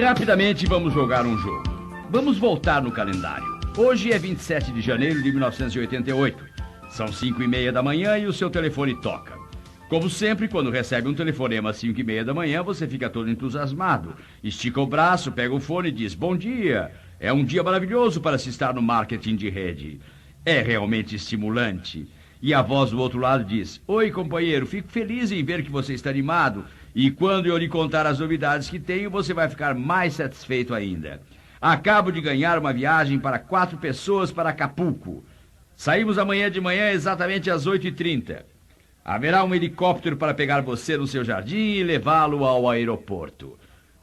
Rapidamente vamos jogar um jogo. Vamos voltar no calendário. Hoje é 27 de janeiro de 1988. São 5h30 da manhã e o seu telefone toca. Como sempre, quando recebe um telefonema às 5h30 da manhã, você fica todo entusiasmado. Estica o braço, pega o fone e diz: bom dia. É um dia maravilhoso para se estar no marketing de rede. É realmente estimulante. E a voz do outro lado diz: oi, companheiro, fico feliz em ver que você está animado. E quando eu lhe contar as novidades que tenho, você vai ficar mais satisfeito ainda. Acabo de ganhar uma viagem para 4 pessoas para Acapulco. Saímos amanhã de manhã exatamente às 8h30. Haverá um helicóptero para pegar você no seu jardim e levá-lo ao aeroporto.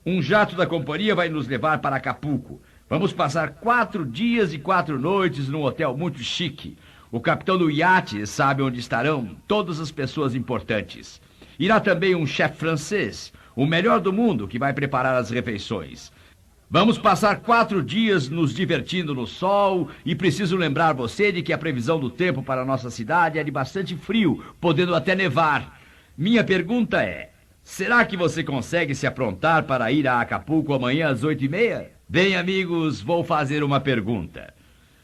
Um jato da companhia vai nos levar para Acapulco. Vamos passar 4 dias e 4 noites num hotel muito chique. O capitão do iate sabe onde estarão todas as pessoas importantes. Irá também um chefe francês, o melhor do mundo, que vai preparar as refeições. Vamos passar 4 dias nos divertindo no sol e preciso lembrar você de que a previsão do tempo para a nossa cidade é de bastante frio, podendo até nevar. Minha pergunta é: será que você consegue se aprontar para ir a Acapulco amanhã às 8h30? Bem, amigos, vou fazer uma pergunta.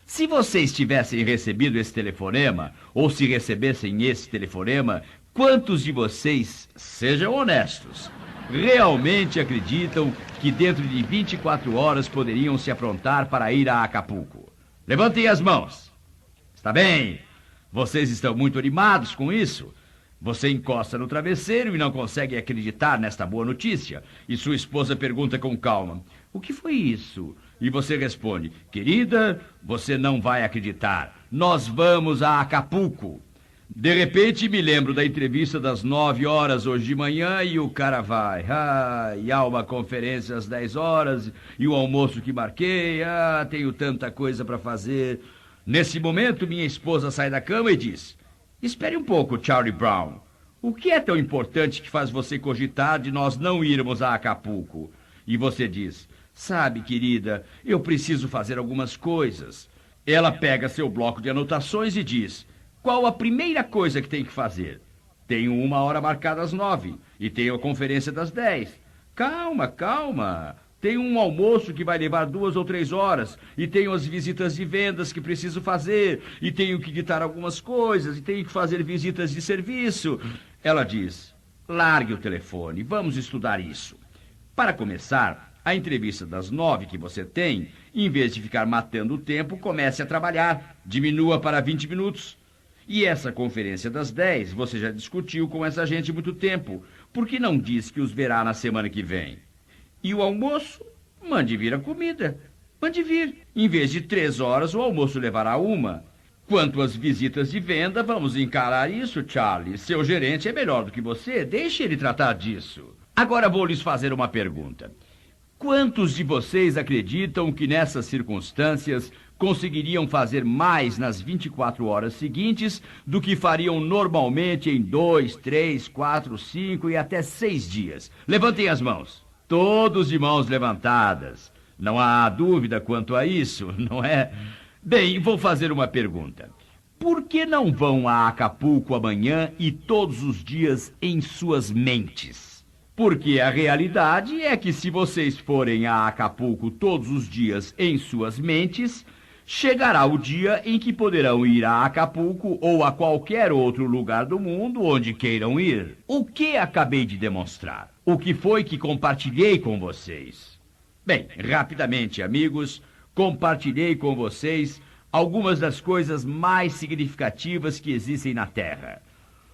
Se vocês tivessem recebido esse telefonema, ou se recebessem esse telefonema, quantos de vocês, sejam honestos, realmente acreditam que dentro de 24 horas poderiam se aprontar para ir a Acapulco? Levantem as mãos. Está bem. Vocês estão muito animados com isso. Você encosta no travesseiro e não consegue acreditar nesta boa notícia. E sua esposa pergunta com calma: o que foi isso? E você responde: querida, você não vai acreditar. Nós vamos a Acapulco. De repente, me lembro da entrevista das 9 horas hoje de manhã e o cara vai. E há uma conferência às 10 horas e o almoço que marquei. Tenho tanta coisa para fazer. Nesse momento, minha esposa sai da cama e diz: espere um pouco, Charlie Brown. O que é tão importante que faz você cogitar de nós não irmos a Acapulco? E você diz: sabe, querida, eu preciso fazer algumas coisas. Ela pega seu bloco de anotações e diz: qual a primeira coisa que tem que fazer? Tenho 1 hora marcada às 9 e tenho a conferência das 10. Calma, calma. Tenho um almoço que vai levar 2 ou 3 horas e tenho as visitas de vendas que preciso fazer e tenho que editar algumas coisas e tenho que fazer visitas de serviço. Ela diz: largue o telefone, vamos estudar isso. Para começar, a entrevista das 9 que você tem, em vez de ficar matando o tempo, comece a trabalhar. Diminua para 20 minutos. E essa conferência das 10, você já discutiu com essa gente há muito tempo. Por que não diz que os verá na semana que vem? E o almoço? Mande vir a comida. Mande vir. Em vez de 3 horas, o almoço levará 1. Quanto às visitas de venda, vamos encarar isso, Charlie. Seu gerente é melhor do que você. Deixe ele tratar disso. Agora vou lhes fazer uma pergunta. Quantos de vocês acreditam que nessas circunstâncias conseguiriam fazer mais nas 24 horas seguintes do que fariam normalmente em 2, 3, 4, 5 e até 6 dias? Levantem as mãos. Todos de mãos levantadas. Não há dúvida quanto a isso, não é? Bem, vou fazer uma pergunta. Por que não vão a Acapulco amanhã e todos os dias em suas mentes? Porque a realidade é que se vocês forem a Acapulco todos os dias em suas mentes, chegará o dia em que poderão ir a Acapulco ou a qualquer outro lugar do mundo onde queiram ir. O que acabei de demonstrar? O que foi que compartilhei com vocês? Bem, rapidamente, amigos, compartilhei com vocês algumas das coisas mais significativas que existem na Terra.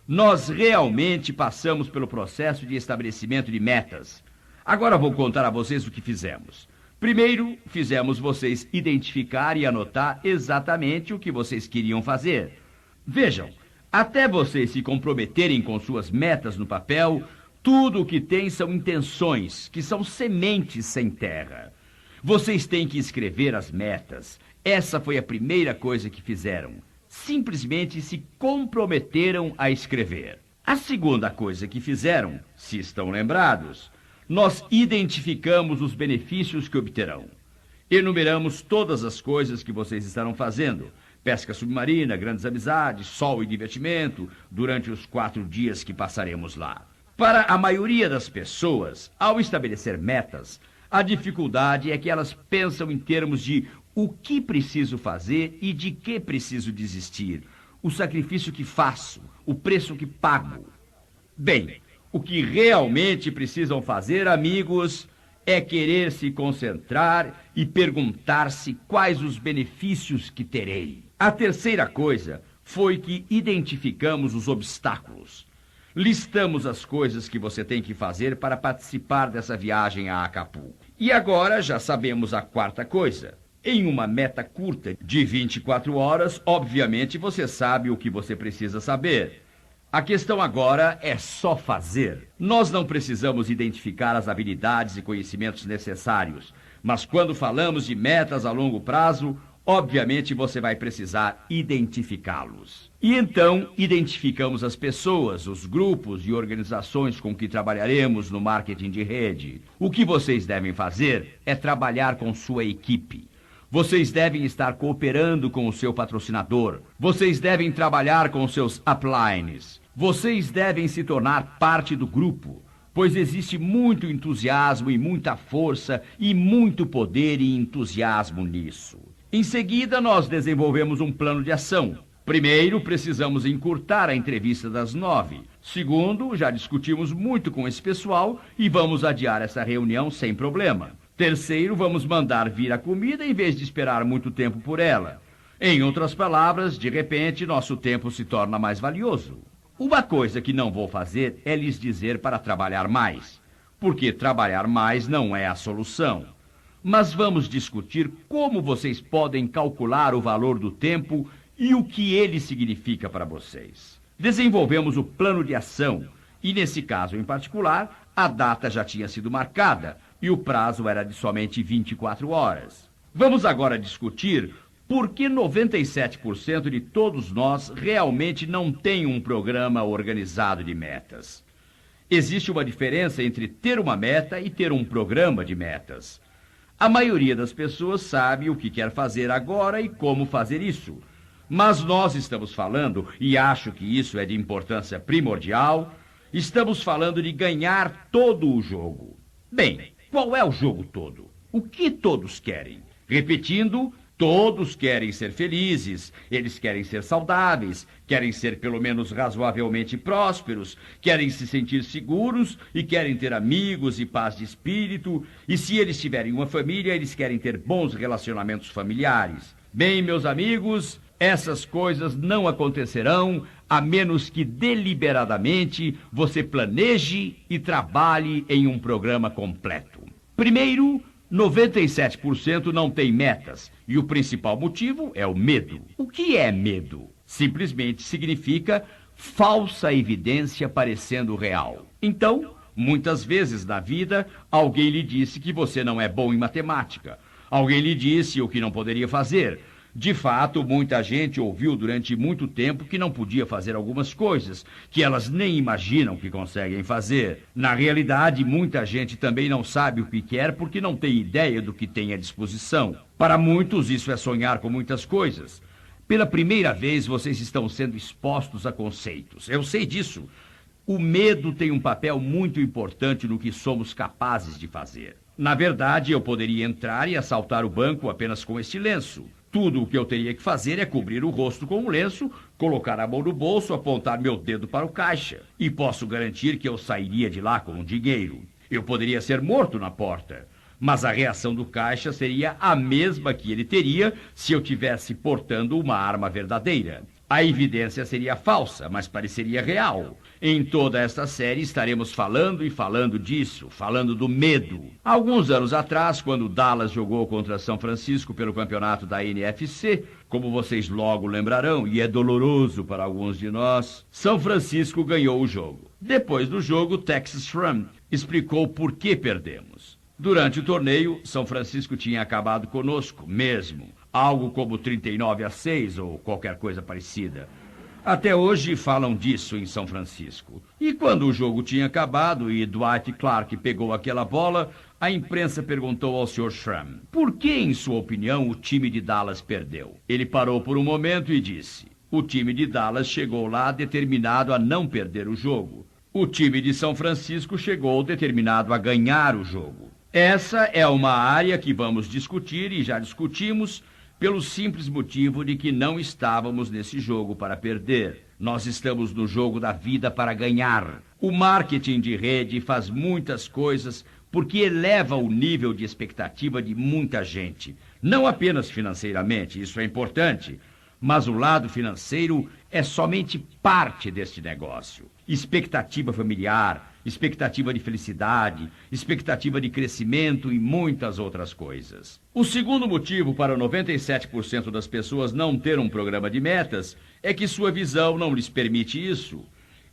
Nós realmente passamos pelo processo de estabelecimento de metas. Agora vou contar a vocês o que fizemos. Primeiro, fizemos vocês identificar e anotar exatamente o que vocês queriam fazer. Vejam, até vocês se comprometerem com suas metas no papel, tudo o que tem são intenções, que são sementes sem terra. Vocês têm que escrever as metas. Essa foi a primeira coisa que fizeram. Simplesmente se comprometeram a escrever. A segunda coisa que fizeram, se estão lembrados, nós identificamos os benefícios que obterão. Enumeramos todas as coisas que vocês estarão fazendo. Pesca submarina, grandes amizades, sol e divertimento, durante os 4 dias que passaremos lá. Para a maioria das pessoas, ao estabelecer metas, A dificuldade é que elas pensam em termos de o que preciso fazer e de que preciso desistir, o sacrifício que faço, o preço que pago. Bem, o que realmente precisam fazer, amigos, é querer se concentrar e perguntar-se quais os benefícios que terei. A terceira coisa foi que identificamos os obstáculos. Listamos as coisas que você tem que fazer para participar dessa viagem a Acapulco. E agora já sabemos a quarta coisa. Em uma meta curta de 24 horas, obviamente você sabe o que você precisa saber. A questão agora é só fazer. Nós não precisamos identificar as habilidades e conhecimentos necessários, mas quando falamos de metas a longo prazo, obviamente você vai precisar identificá-los. E então, identificamos as pessoas, os grupos e organizações com que trabalharemos no marketing de rede. O que vocês devem fazer é trabalhar com sua equipe. Vocês devem estar cooperando com o seu patrocinador. Vocês devem trabalhar com seus uplines. Vocês devem se tornar parte do grupo, pois existe muito entusiasmo e muita força e muito poder e entusiasmo nisso. Em seguida, nós desenvolvemos um plano de ação. Primeiro, precisamos encurtar a entrevista das 9. Segundo, já discutimos muito com esse pessoal e vamos adiar essa reunião sem problema. Terceiro, vamos mandar vir a comida em vez de esperar muito tempo por ela. Em outras palavras, de repente, nosso tempo se torna mais valioso. Uma coisa que não vou fazer é lhes dizer para trabalhar mais, porque trabalhar mais não é a solução. Mas vamos discutir como vocês podem calcular o valor do tempo e o que ele significa para vocês. Desenvolvemos o plano de ação e, nesse caso em particular, a data já tinha sido marcada e o prazo era de somente 24 horas. Vamos agora discutir por que 97% de todos nós realmente não tem um programa organizado de metas. Existe uma diferença entre ter uma meta e ter um programa de metas. A maioria das pessoas sabe o que quer fazer agora e como fazer isso. Mas nós estamos falando, e acho que isso é de importância primordial, estamos falando de ganhar todo o jogo. Bem, qual é o jogo todo? O que todos querem? Repetindo, todos querem ser felizes, eles querem ser saudáveis, querem ser pelo menos razoavelmente prósperos, querem se sentir seguros e querem ter amigos e paz de espírito, e se eles tiverem uma família, eles querem ter bons relacionamentos familiares. Bem, meus amigos, essas coisas não acontecerão a menos que deliberadamente você planeje e trabalhe em um programa completo. Primeiro, 97% não tem metas, e o principal motivo é o medo. O que é medo? Simplesmente significa falsa evidência parecendo real. Então, muitas vezes na vida, alguém lhe disse que você não é bom em matemática. Alguém lhe disse o que não poderia fazer. De fato, muita gente ouviu durante muito tempo que não podia fazer algumas coisas, que elas nem imaginam que conseguem fazer. Na realidade, muita gente também não sabe o que quer porque não tem ideia do que tem à disposição. Para muitos, isso é sonhar com muitas coisas. Pela primeira vez, vocês estão sendo expostos a conceitos. Eu sei disso. O medo tem um papel muito importante no que somos capazes de fazer. Na verdade, eu poderia entrar e assaltar o banco apenas com este lenço. Tudo o que eu teria que fazer é cobrir o rosto com o lenço, colocar a mão no bolso, apontar meu dedo para o caixa. E posso garantir que eu sairia de lá com um dinheiro. Eu poderia ser morto na porta, mas a reação do caixa seria a mesma que ele teria se eu tivesse portando uma arma verdadeira. A evidência seria falsa, mas pareceria real. Em toda esta série estaremos falando e falando disso, falando do medo. Alguns anos atrás, quando Dallas jogou contra São Francisco pelo campeonato da NFC, como vocês logo lembrarão, e é doloroso para alguns de nós, São Francisco ganhou o jogo. Depois do jogo, Texas Ram explicou por que perdemos. Durante o torneio, São Francisco tinha acabado conosco mesmo. Algo como 39-6 ou qualquer coisa parecida. Até hoje falam disso em São Francisco. E quando o jogo tinha acabado e Dwight Clark pegou aquela bola, a imprensa perguntou ao Sr. Schramm por que, em sua opinião, o time de Dallas perdeu. Ele parou por um momento e disse: o time de Dallas chegou lá determinado a não perder o jogo. O time de São Francisco chegou determinado a ganhar o jogo. Essa é uma área que vamos discutir e já discutimos pelo simples motivo de que não estávamos nesse jogo para perder. Nós estamos no jogo da vida para ganhar. O marketing de rede faz muitas coisas porque eleva o nível de expectativa de muita gente. Não apenas financeiramente, isso é importante, mas o lado financeiro é somente parte deste negócio. Expectativa familiar, expectativa de felicidade, expectativa de crescimento e muitas outras coisas. O segundo motivo para 97% das pessoas não ter um programa de metas é que sua visão não lhes permite isso.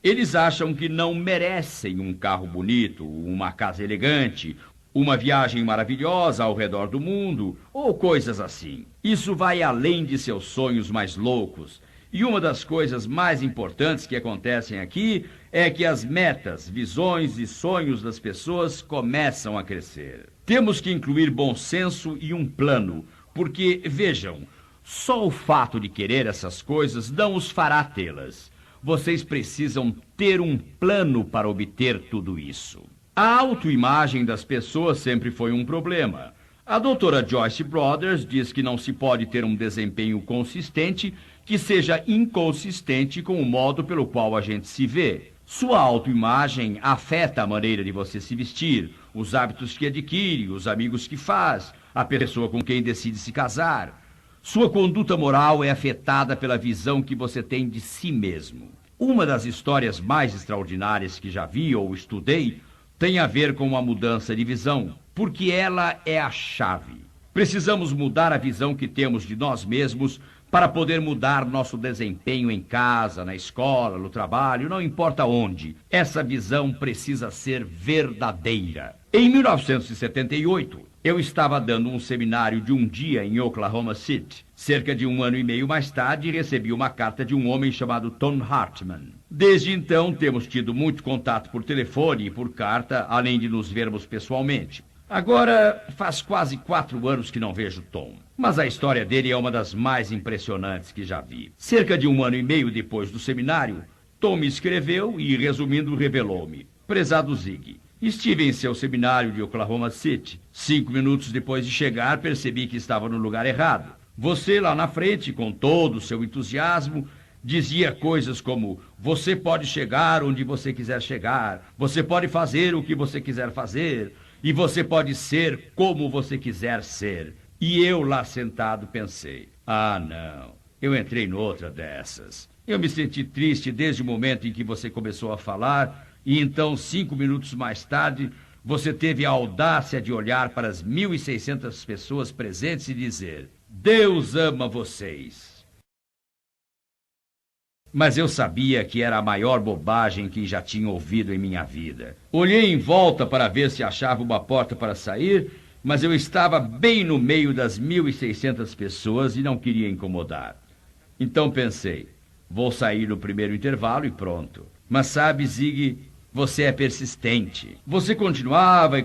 Eles acham que não merecem um carro bonito, uma casa elegante, uma viagem maravilhosa ao redor do mundo, ou coisas assim. Isso vai além de seus sonhos mais loucos. E uma das coisas mais importantes que acontecem aqui é que as metas, visões e sonhos das pessoas começam a crescer. Temos que incluir bom senso e um plano, porque, vejam, só o fato de querer essas coisas não os fará tê-las. Vocês precisam ter um plano para obter tudo isso. A autoimagem das pessoas sempre foi um problema. A doutora Joyce Brothers diz que não se pode ter um desempenho consistente que seja inconsistente com o modo pelo qual a gente se vê. Sua autoimagem afeta a maneira de você se vestir, os hábitos que adquire, os amigos que faz, a pessoa com quem decide se casar. Sua conduta moral é afetada pela visão que você tem de si mesmo. Uma das histórias mais extraordinárias que já vi ou estudei tem a ver com uma mudança de visão, porque ela é a chave. Precisamos mudar a visão que temos de nós mesmos para poder mudar nosso desempenho em casa, na escola, no trabalho, não importa onde. Essa visão precisa ser verdadeira. Em 1978, eu estava dando um seminário de um dia em Oklahoma City. Cerca de 1 ano e meio mais tarde, recebi uma carta de um homem chamado Tom Hartman. Desde então, temos tido muito contato por telefone e por carta, além de nos vermos pessoalmente. Agora, faz quase 4 anos que não vejo Tom. Mas a história dele é uma das mais impressionantes que já vi. Cerca de 1 ano e meio depois do seminário, Tom me escreveu e, resumindo, revelou-me. Prezado Zig, estive em seu seminário de Oklahoma City. 5 minutos depois de chegar, percebi que estava no lugar errado. Você lá na frente, com todo o seu entusiasmo, dizia coisas como: você pode chegar onde você quiser chegar, você pode fazer o que você quiser fazer, e você pode ser como você quiser ser. E eu lá sentado pensei: ah, não, eu entrei noutra dessas. Eu me senti triste desde o momento em que você começou a falar, e então, 5 minutos mais tarde, você teve a audácia de olhar para as 1.600 pessoas presentes e dizer: Deus ama vocês. Mas eu sabia que era a maior bobagem que já tinha ouvido em minha vida. Olhei em volta para ver se achava uma porta para sair, mas eu estava bem no meio das 1.600 pessoas e não queria incomodar. Então pensei: vou sair no primeiro intervalo e pronto. Mas sabe, Zig, você é persistente. Você continuava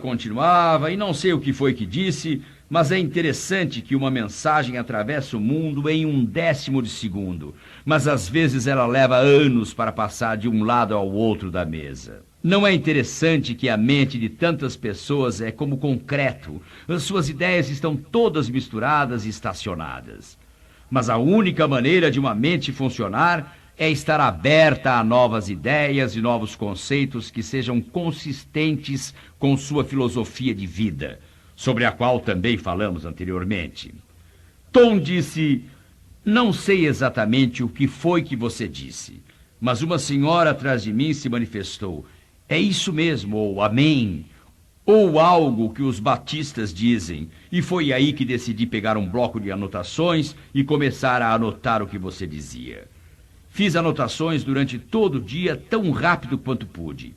e não sei o que foi que disse, mas é interessante que uma mensagem atravessa o mundo em 1/10 de segundo, mas às vezes ela leva anos para passar de um lado ao outro da mesa. Não é interessante que a mente de tantas pessoas é como concreto? As suas ideias estão todas misturadas e estacionadas. Mas a única maneira de uma mente funcionar é estar aberta a novas ideias e novos conceitos que sejam consistentes com sua filosofia de vida, sobre a qual também falamos anteriormente. Tom disse: não sei exatamente o que foi que você disse, mas uma senhora atrás de mim se manifestou: é isso mesmo, ou amém, ou algo que os batistas dizem. E foi aí que decidi pegar um bloco de anotações e começar a anotar o que você dizia. Fiz anotações durante todo o dia, tão rápido quanto pude.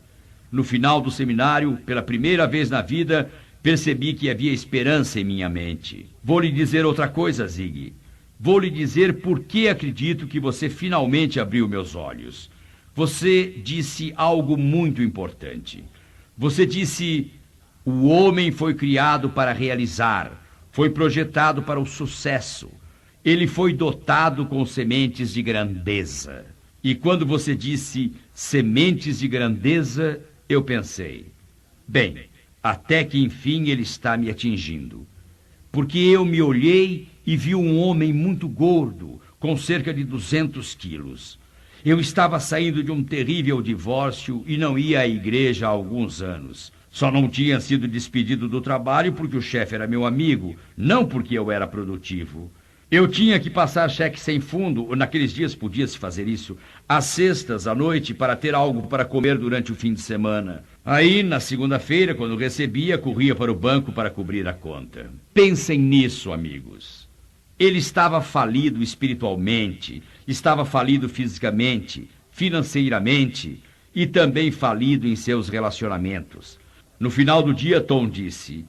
No final do seminário, pela primeira vez na vida, percebi que havia esperança em minha mente. Vou lhe dizer outra coisa, Zig. Vou lhe dizer por que acredito que você finalmente abriu meus olhos. Você disse algo muito importante. Você disse: o homem foi criado para realizar, foi projetado para o sucesso. Ele foi dotado com sementes de grandeza. E quando você disse sementes de grandeza, eu pensei: bem, até que enfim ele está me atingindo. Porque eu me olhei e vi um homem muito gordo, com cerca de 200 quilos. Eu estava saindo de um terrível divórcio e não ia à igreja há alguns anos. Só não tinha sido despedido do trabalho porque o chefe era meu amigo, não porque eu era produtivo. Eu tinha que passar cheque sem fundo, naqueles dias podia-se fazer isso, às sextas, à noite, para ter algo para comer durante o fim de semana. Aí, na segunda-feira, quando recebia, corria para o banco para cobrir a conta. Pensem nisso, amigos. Ele estava falido espiritualmente, estava falido fisicamente, financeiramente e também falido em seus relacionamentos. No final do dia, Tom disse: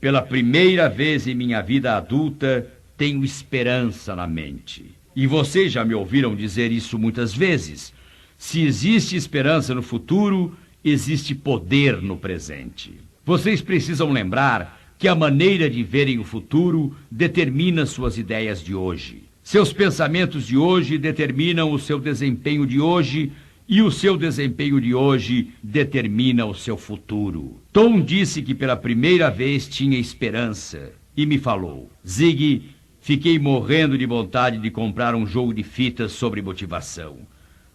pela primeira vez em minha vida adulta, tenho esperança na mente. E vocês já me ouviram dizer isso muitas vezes. Se existe esperança no futuro, existe poder no presente. Vocês precisam lembrar que a maneira de verem o futuro determina suas ideias de hoje. Seus pensamentos de hoje determinam o seu desempenho de hoje, e o seu desempenho de hoje determina o seu futuro. Tom disse que pela primeira vez tinha esperança e me falou: Zig, fiquei morrendo de vontade de comprar um jogo de fitas sobre motivação.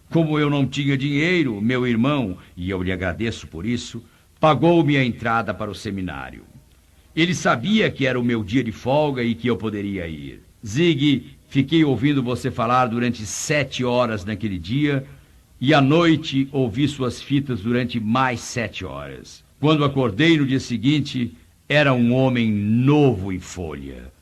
Como eu não tinha dinheiro, meu irmão, e eu lhe agradeço por isso, pagou-me a entrada para o seminário. Ele sabia que era o meu dia de folga e que eu poderia ir. Zig, fiquei ouvindo você falar durante 7 horas naquele dia, e à noite ouvi suas fitas durante mais 7 horas. Quando acordei no dia seguinte, era um homem novo em folha.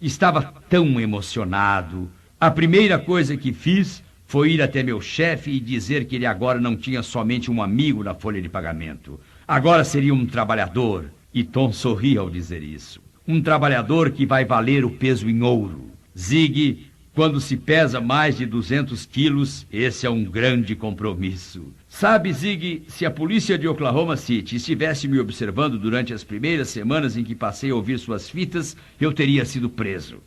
Estava tão emocionado. A primeira coisa que fiz foi ir até meu chefe e dizer que ele agora não tinha somente um amigo na folha de pagamento. Agora seria um trabalhador. E Tom sorria ao dizer isso. Um trabalhador que vai valer o peso em ouro. Zig, quando se pesa mais de 200 quilos, esse é um grande compromisso. Sabe, Zig, se a polícia de Oklahoma City estivesse me observando durante as primeiras semanas em que passei a ouvir suas fitas, eu teria sido preso.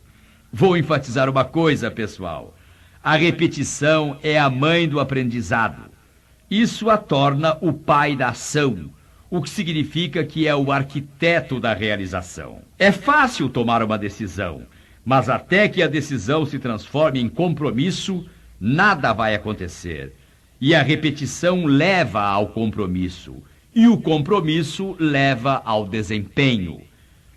Vou enfatizar uma coisa, pessoal. A repetição é a mãe do aprendizado. Isso a torna o pai da ação, o que significa que é o arquiteto da realização. É fácil tomar uma decisão, mas até que a decisão se transforme em compromisso, nada vai acontecer. E a repetição leva ao compromisso, e o compromisso leva ao desempenho.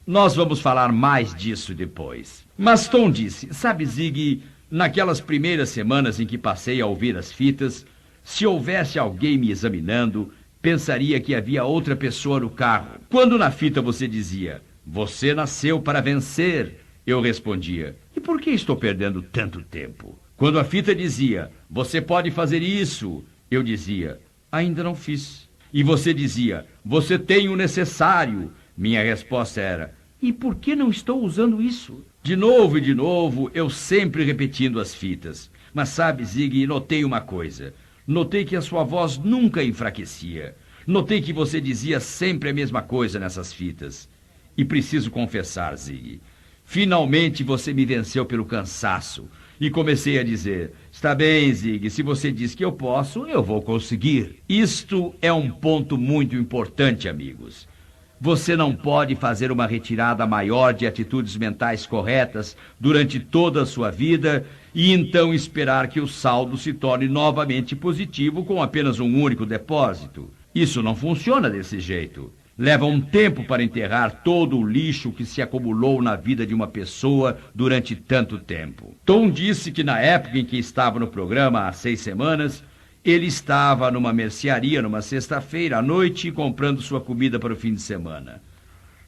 Nós vamos falar mais disso depois. Mas Tom disse: sabe, Zig, naquelas primeiras semanas em que passei a ouvir as fitas, se houvesse alguém me examinando, pensaria que havia outra pessoa no carro. Quando na fita você dizia: você nasceu para vencer, eu respondia: e por que estou perdendo tanto tempo? Quando a fita dizia: você pode fazer isso, eu dizia: ainda não fiz. E você dizia: você tem o necessário. Minha resposta era: e por que não estou usando isso? De novo e de novo, eu sempre repetindo as fitas. Mas sabe, Zig, notei uma coisa. Notei que a sua voz nunca enfraquecia. Notei que você dizia sempre a mesma coisa nessas fitas. E preciso confessar, Zig, finalmente você me venceu pelo cansaço. E comecei a dizer: está bem, Zig, se você diz que eu posso, eu vou conseguir. Isto é um ponto muito importante, amigos. Você não pode fazer uma retirada maior de atitudes mentais corretas durante toda a sua vida e então esperar que o saldo se torne novamente positivo com apenas um único depósito. Isso não funciona desse jeito. Leva um tempo para enterrar todo o lixo que se acumulou na vida de uma pessoa durante tanto tempo. Tom disse que na época em que estava no programa há 6 semanas, ele estava numa mercearia numa sexta-feira à noite comprando sua comida para o fim de semana.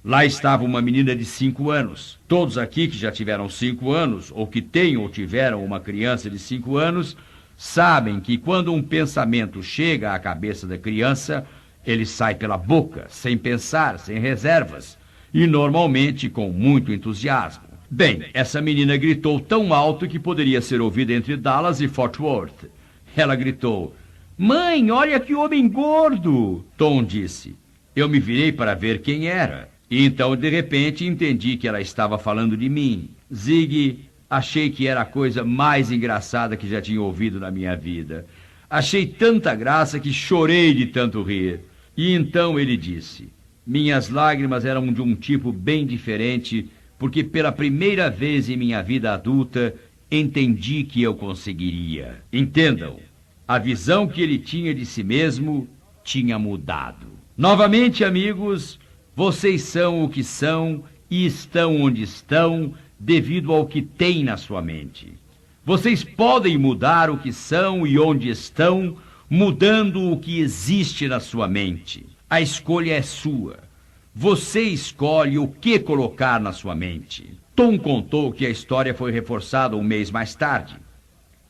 Lá estava uma menina de 5 anos. Todos aqui que já tiveram 5 anos, ou que têm ou tiveram uma criança de 5 anos, sabem que quando um pensamento chega à cabeça da criança, ele sai pela boca, sem pensar, sem reservas, e normalmente com muito entusiasmo. Bem, essa menina gritou tão alto que poderia ser ouvida entre Dallas e Fort Worth. Ela gritou: mãe, olha que homem gordo! Tom disse. Eu me virei para ver quem era. E então, de repente, entendi que ela estava falando de mim. Zig, achei que era a coisa mais engraçada que já tinha ouvido na minha vida. Achei tanta graça que chorei de tanto rir. E então ele disse: Minhas lágrimas eram de um tipo bem diferente, porque pela primeira vez em minha vida adulta, entendi que eu conseguiria. Entendam, a visão que ele tinha de si mesmo tinha mudado. Novamente, amigos, vocês são o que são e estão onde estão devido ao que têm na sua mente. Vocês podem mudar o que são e onde estão, mudando o que existe na sua mente. A escolha é sua. Você escolhe o que colocar na sua mente. Tom contou que a história foi reforçada um mês mais tarde.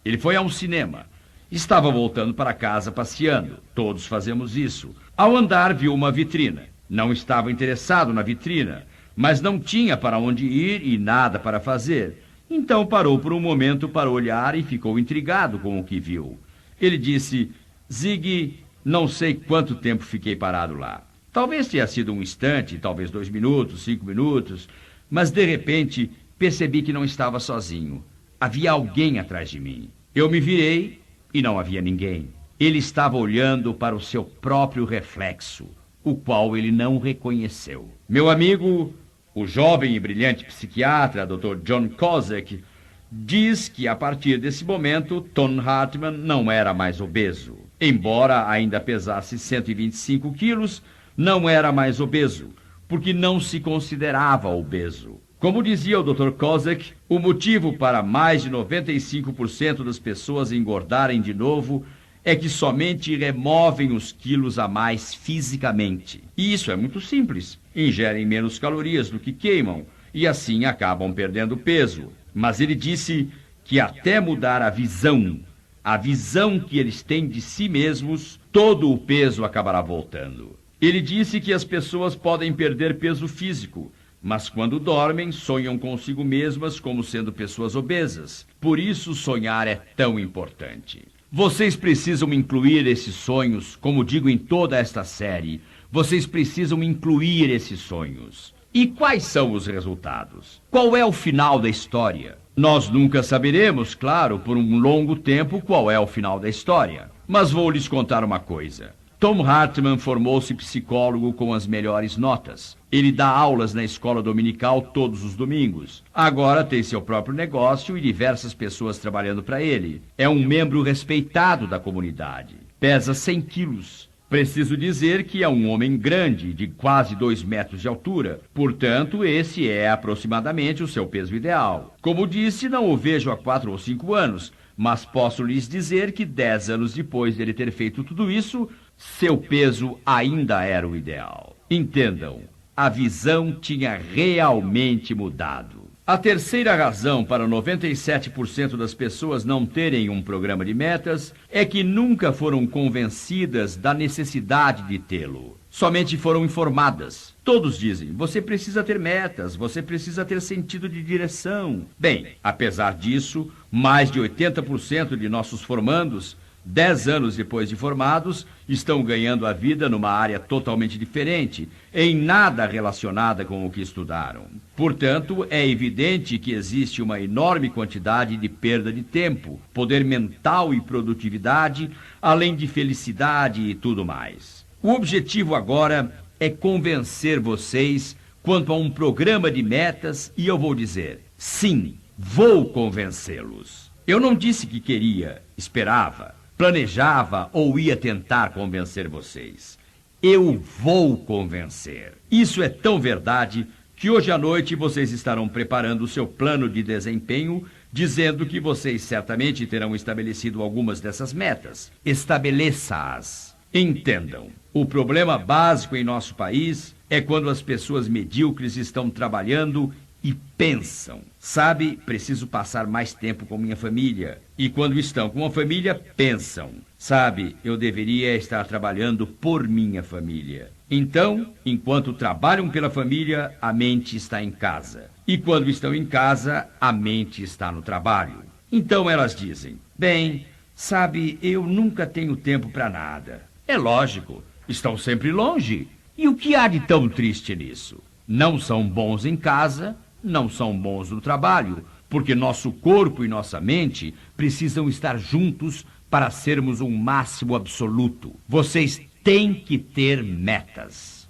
Ele foi a um cinema. Estava voltando para casa passeando. Todos fazemos isso. Ao andar, viu uma vitrina. Não estava interessado na vitrina, mas não tinha para onde ir e nada para fazer. Então parou por um momento para olhar e ficou intrigado com o que viu. Ele disse: Zig, não sei quanto tempo fiquei parado lá. Talvez tenha sido um instante, talvez 2 minutos, 5 minutos, mas de repente percebi que não estava sozinho. Havia alguém atrás de mim. Eu me virei e não havia ninguém. Ele estava olhando para o seu próprio reflexo, o qual ele não reconheceu. Meu amigo, o jovem e brilhante psiquiatra, Dr. John Kozak, diz que a partir desse momento, Tom Hartman não era mais obeso. Embora ainda pesasse 125 quilos, não era mais obeso, porque não se considerava obeso. Como dizia o Dr. Kozak, o motivo para mais de 95% das pessoas engordarem de novo é que somente removem os quilos a mais fisicamente. E isso é muito simples. Ingerem menos calorias do que queimam e assim acabam perdendo peso. Mas ele disse que até mudar a visão que eles têm de si mesmos, todo o peso acabará voltando. Ele disse que as pessoas podem perder peso físico, mas quando dormem, sonham consigo mesmas como sendo pessoas obesas. Por isso, sonhar é tão importante. Vocês precisam incluir esses sonhos, como digo em toda esta série. Vocês precisam incluir esses sonhos. E quais são os resultados? Qual é o final da história? Nós nunca saberemos, claro, por um longo tempo, qual é o final da história. Mas vou lhes contar uma coisa. Tom Hartman formou-se psicólogo com as melhores notas. Ele dá aulas na escola dominical todos os domingos. Agora tem seu próprio negócio e diversas pessoas trabalhando para ele. É um membro respeitado da comunidade. Pesa 100 quilos. Preciso dizer que é um homem grande, de quase 2 metros de altura. Portanto, esse é aproximadamente o seu peso ideal. Como disse, não o vejo há 4 ou 5 anos, mas posso lhes dizer que 10 anos depois dele ter feito tudo isso, seu peso ainda era o ideal. Entendam, a visão tinha realmente mudado. A terceira razão para 97% das pessoas não terem um programa de metas é que nunca foram convencidas da necessidade de tê-lo. Somente foram informadas. Todos dizem, você precisa ter metas, você precisa ter sentido de direção. Bem, apesar disso, mais de 80% de nossos formandos 10 anos depois de formados, estão ganhando a vida numa área totalmente diferente, em nada relacionada com o que estudaram. Portanto, é evidente que existe uma enorme quantidade de perda de tempo, poder mental e produtividade, além de felicidade e tudo mais. O objetivo agora é convencer vocês quanto a um programa de metas e eu vou dizer, sim, vou convencê-los. Eu não disse que queria, esperava, planejava ou ia tentar convencer vocês. Eu vou convencer. Isso é tão verdade que hoje à noite vocês estarão preparando o seu plano de desempenho, dizendo que vocês certamente terão estabelecido algumas dessas metas. Estabeleça-as. Entendam, o problema básico em nosso país é quando as pessoas medíocres estão trabalhando e pensam. Sabe, preciso passar mais tempo com minha família. E quando estão com a família, pensam. Sabe, eu deveria estar trabalhando por minha família. Então, enquanto trabalham pela família, a mente está em casa. E quando estão em casa, a mente está no trabalho. Então elas dizem, bem, sabe, eu nunca tenho tempo para nada. É lógico, estão sempre longe. E o que há de tão triste nisso? Não são bons em casa, não são bons no trabalho, porque nosso corpo e nossa mente precisam estar juntos para sermos um máximo absoluto. Vocês têm que ter metas.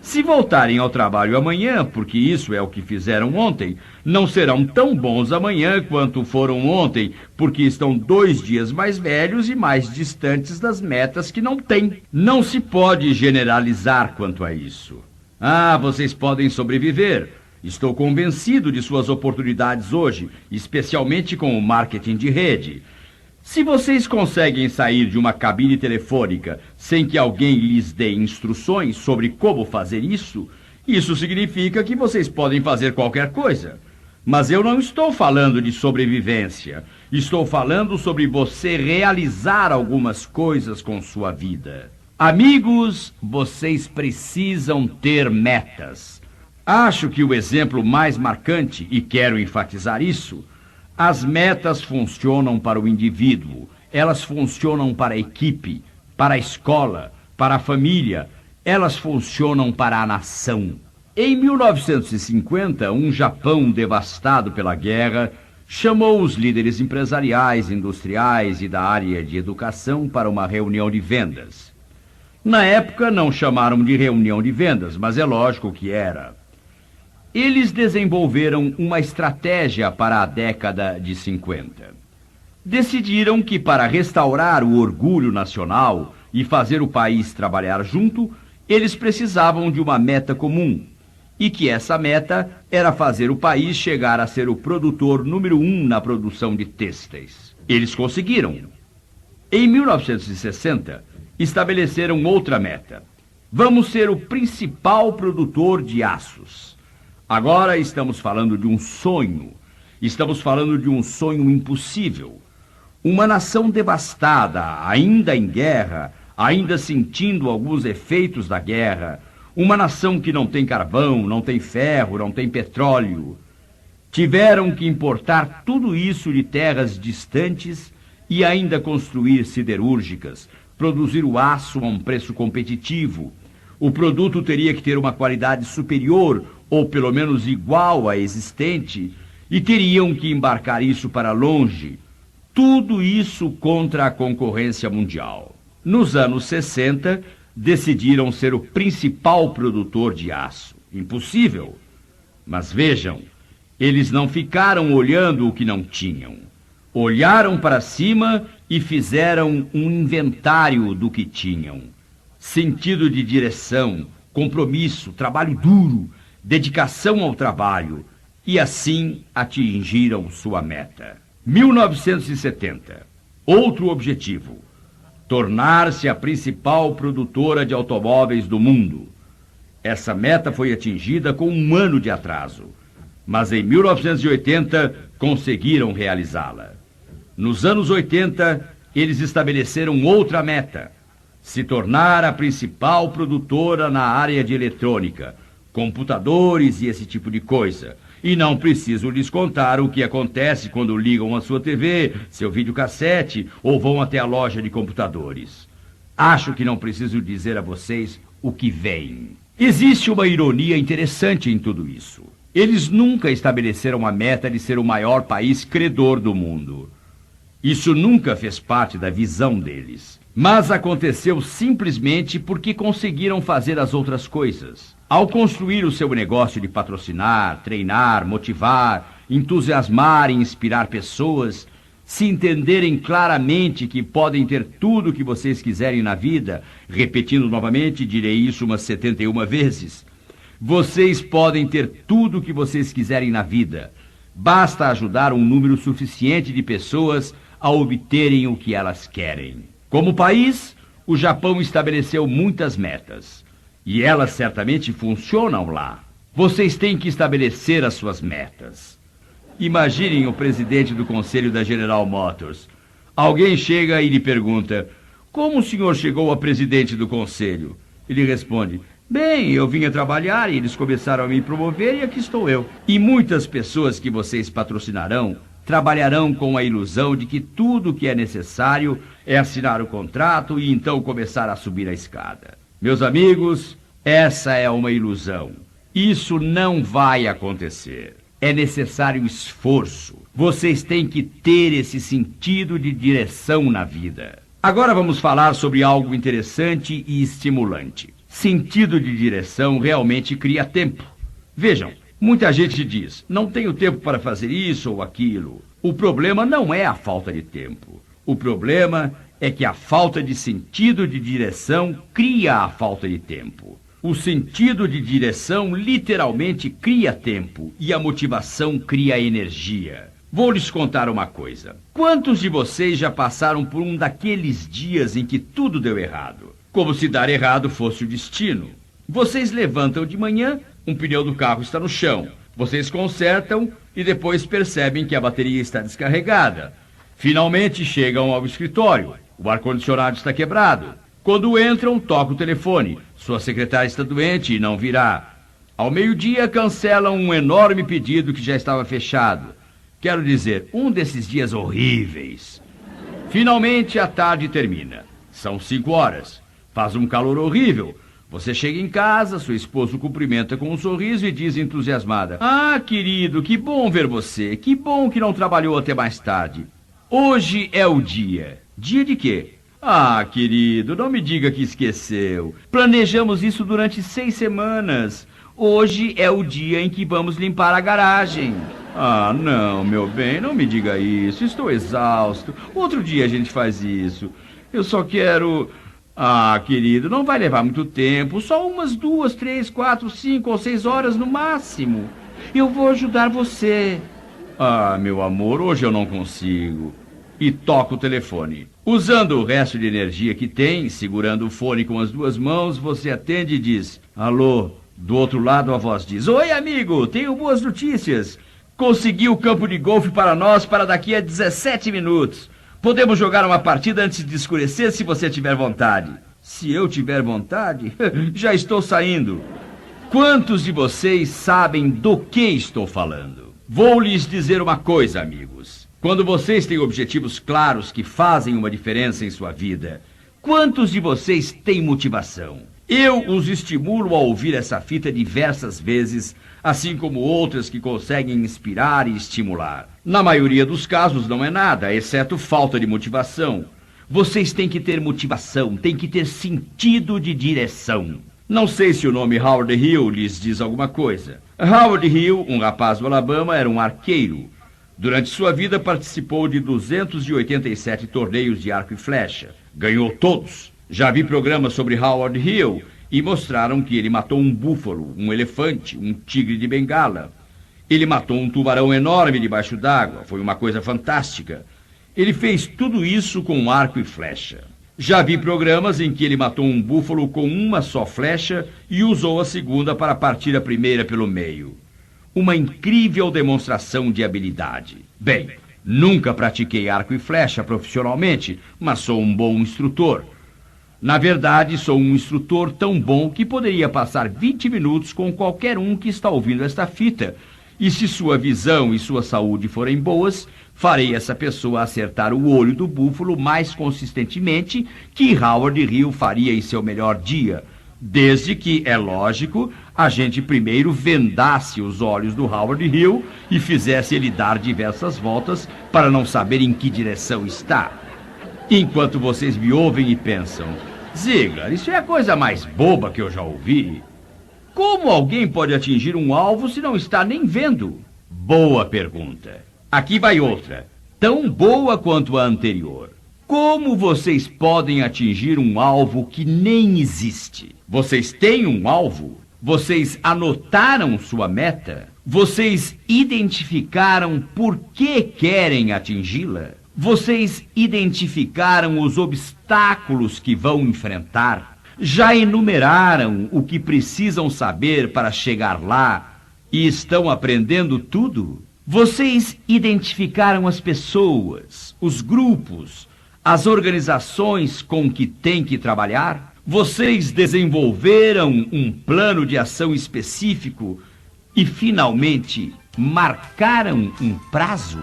Se voltarem ao trabalho amanhã, porque isso é o que fizeram ontem, não serão tão bons amanhã quanto foram ontem, porque estão 2 dias mais velhos e mais distantes das metas que não têm. Não se pode generalizar quanto a isso. Ah, vocês podem sobreviver. Estou convencido de suas oportunidades hoje, especialmente com o marketing de rede. Se vocês conseguem sair de uma cabine telefônica sem que alguém lhes dê instruções sobre como fazer isso, isso significa que vocês podem fazer qualquer coisa. Mas eu não estou falando de sobrevivência. Estou falando sobre você realizar algumas coisas com sua vida. Amigos, vocês precisam ter metas. Acho que o exemplo mais marcante, e quero enfatizar isso, as metas funcionam para o indivíduo, elas funcionam para a equipe, para a escola, para a família, elas funcionam para a nação. Em 1950, um Japão devastado pela guerra chamou os líderes empresariais, industriais e da área de educação para uma reunião de vendas. Na época não chamaram de reunião de vendas, mas é lógico que era. Eles desenvolveram uma estratégia para a década de 50. Decidiram que para restaurar o orgulho nacional e fazer o país trabalhar junto, eles precisavam de uma meta comum, e que essa meta era fazer o país chegar a ser o produtor número 1 na produção de têxteis. Eles conseguiram. Em 1960, estabeleceram outra meta. Vamos ser o principal produtor de aços. Agora estamos falando de um sonho. Estamos falando de um sonho impossível. Uma nação devastada, ainda em guerra, ainda sentindo alguns efeitos da guerra. Uma nação que não tem carvão, não tem ferro, não tem petróleo. Tiveram que importar tudo isso de terras distantes e ainda construir siderúrgicas, produzir o aço a um preço competitivo. O produto teria que ter uma qualidade superior, ou pelo menos igual à existente, e teriam que embarcar isso para longe. Tudo isso contra a concorrência mundial. Nos anos 60, decidiram ser o principal produtor de aço. Impossível. Mas vejam, eles não ficaram olhando o que não tinham. Olharam para cima e fizeram um inventário do que tinham. Sentido de direção, compromisso, trabalho duro, dedicação ao trabalho, e assim atingiram sua meta. 1970. Outro objetivo: tornar-se a principal produtora de automóveis do mundo. Essa meta foi atingida com 1 ano de atraso, mas em 1980 conseguiram realizá-la. Nos anos 80, eles estabeleceram outra meta: se tornar a principal produtora na área de eletrônica, computadores e esse tipo de coisa. E não preciso lhes contar o que acontece quando ligam a sua TV, seu videocassete ou vão até a loja de computadores. Acho que não preciso dizer a vocês o que vem. Existe uma ironia interessante em tudo isso. Eles nunca estabeleceram a meta de ser o maior país credor do mundo. Isso nunca fez parte da visão deles. Mas aconteceu simplesmente porque conseguiram fazer as outras coisas. Ao construir o seu negócio de patrocinar, treinar, motivar, entusiasmar e inspirar pessoas, se entenderem claramente que podem ter tudo o que vocês quiserem na vida, repetindo novamente, direi isso umas 71 vezes, vocês podem ter tudo o que vocês quiserem na vida. Basta ajudar um número suficiente de pessoas a obterem o que elas querem. Como país, o Japão estabeleceu muitas metas. E elas certamente funcionam lá. Vocês têm que estabelecer as suas metas. Imaginem o presidente do conselho da General Motors. Alguém chega e lhe pergunta: como o senhor chegou a presidente do conselho? Ele responde: bem, eu vim a trabalhar e eles começaram a me promover e aqui estou eu. E muitas pessoas que vocês patrocinarão trabalharão com a ilusão de que tudo o que é necessário é assinar o contrato e então começar a subir a escada. Meus amigos, essa é uma ilusão. Isso não vai acontecer. É necessário esforço. Vocês têm que ter esse sentido de direção na vida. Agora vamos falar sobre algo interessante e estimulante. Sentido de direção realmente cria tempo. Vejam, muita gente diz, não tenho tempo para fazer isso ou aquilo. O problema não é a falta de tempo. O problema é que a falta de sentido de direção cria a falta de tempo. O sentido de direção literalmente cria tempo e a motivação cria energia. Vou lhes contar uma coisa. Quantos de vocês já passaram por um daqueles dias em que tudo deu errado? Como se dar errado fosse o destino. Vocês levantam de manhã, um pneu do carro está no chão. Vocês consertam e depois percebem que a bateria está descarregada. Finalmente chegam ao escritório. O ar-condicionado está quebrado. Quando entram, toca o telefone. Sua secretária está doente e não virá. Ao meio-dia, cancelam um enorme pedido que já estava fechado. Quero dizer, um desses dias horríveis. Finalmente, a tarde termina. São 5 horas. Faz um calor horrível. Você chega em casa, sua esposa o cumprimenta com um sorriso e diz entusiasmada: "Ah, querido, que bom ver você. Que bom que não trabalhou até mais tarde. Hoje é o dia." Dia de quê? "Ah, querido, não me diga que esqueceu. Planejamos isso durante 6 semanas. Hoje é o dia em que vamos limpar a garagem." "Ah, não, meu bem, não me diga isso. Estou exausto. Outro dia a gente faz isso. Eu só quero..." "Ah, querido, não vai levar muito tempo. Só umas 2, 3, 4, 5 ou 6 horas no máximo. Eu vou ajudar você." "Ah, meu amor, hoje eu não consigo." E toca o telefone. Usando o resto de energia que tem, segurando o fone com as 2 mãos, você atende e diz: "Alô?" Do outro lado a voz diz: "Oi, amigo, tenho boas notícias. Consegui o campo de golfe para nós para daqui a 17 minutos. Podemos jogar uma partida antes de escurecer se você tiver vontade." "Se eu tiver vontade, já estou saindo." Quantos de vocês sabem do que estou falando? Vou lhes dizer uma coisa, amigos. Quando vocês têm objetivos claros que fazem uma diferença em sua vida, quantos de vocês têm motivação? Eu os estimulo a ouvir essa fita diversas vezes, assim como outras que conseguem inspirar e estimular. Na maioria dos casos não é nada, exceto falta de motivação. Vocês têm que ter motivação, têm que ter sentido de direção. Não sei se o nome Howard Hill lhes diz alguma coisa. Howard Hill, um rapaz do Alabama, era um arqueiro. Durante sua vida participou de 287 torneios de arco e flecha. Ganhou todos. Já vi programas sobre Howard Hill e mostraram que ele matou um búfalo, um elefante, um tigre de bengala. Ele matou um tubarão enorme debaixo d'água. Foi uma coisa fantástica. Ele fez tudo isso com arco e flecha. Já vi programas em que ele matou um búfalo com uma só flecha e usou a segunda para partir a primeira pelo meio. Uma incrível demonstração de habilidade. Bem, nunca pratiquei arco e flecha profissionalmente, mas sou um bom instrutor. Na verdade, sou um instrutor tão bom que poderia passar 20 minutos com qualquer um que está ouvindo esta fita. E se sua visão e sua saúde forem boas, farei essa pessoa acertar o olho do búfalo mais consistentemente que Howard Hill faria em seu melhor dia. Desde que, é lógico, a gente primeiro vendasse os olhos do Howard Hill e fizesse ele dar diversas voltas para não saber em que direção está. Enquanto vocês me ouvem e pensam: "Ziegler, isso é a coisa mais boba que eu já ouvi. Como alguém pode atingir um alvo se não está nem vendo?" Boa pergunta. Aqui vai outra, tão boa quanto a anterior. Como vocês podem atingir um alvo que nem existe? Vocês têm um alvo? Vocês anotaram sua meta? Vocês identificaram por que querem atingi-la? Vocês identificaram os obstáculos que vão enfrentar? Já enumeraram o que precisam saber para chegar lá e estão aprendendo tudo? Vocês identificaram as pessoas, os grupos, as organizações com que têm que trabalhar? Vocês desenvolveram um plano de ação específico e, finalmente, marcaram um prazo?